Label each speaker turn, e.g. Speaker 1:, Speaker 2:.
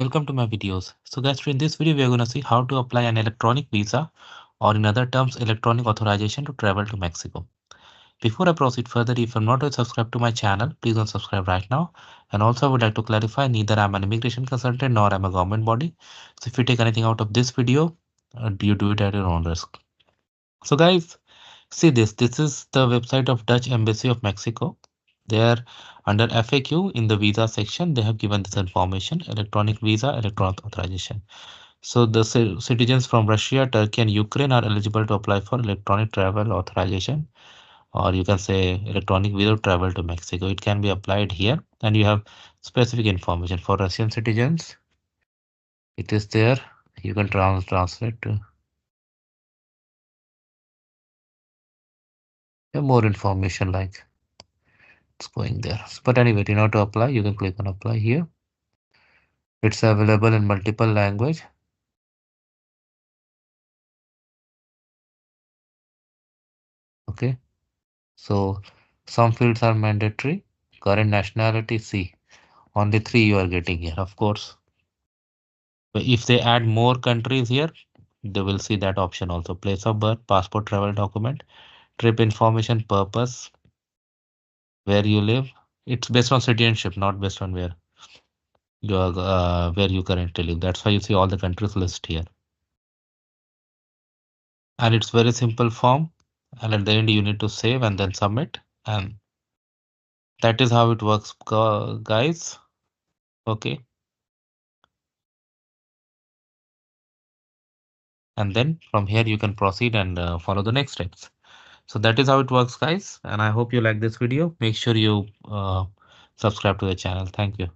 Speaker 1: Welcome to my videos. So guys, in this video we are going to see how to apply an electronic visa, or in other terms electronic authorization, to travel to Mexico. Before I proceed further, if you're not yet subscribed to my channel, please don't subscribe right now. And also I would like to clarify, neither I'm an immigration consultant nor I'm a government body. So if you take anything out of this video, you do it at your own risk. So guys, see this. This is the website of Dutch Embassy of Mexico. There, under FAQ in the visa section, they have given this information: electronic visa, electronic authorization. So the citizens from Russia, Turkey, and Ukraine are eligible to apply for electronic travel authorization, or you can say electronic visa to travel to Mexico. It can be applied here, and you have specific information for Russian citizens. It is there. You can translate to more information, like it's going there. But anyway, in order to apply, you can click on apply here. It's available in multiple language. Okay, so some fields are mandatory. Current nationality, C. Only three you are getting here, of course. But if they add more countries here, they will see that option also. Place of birth, passport, travel document, trip information, purpose, where you live. It's based on citizenship, not based on where you currently live. That's why you see all the countries list here. And it's very simple form. And at the end, you need to save and then submit. And that is how it works, guys. Okay. And then from here, you can proceed and follow the next steps. So that is how it works, guys. And I hope you like this video. Make sure you subscribe to the channel. Thank you.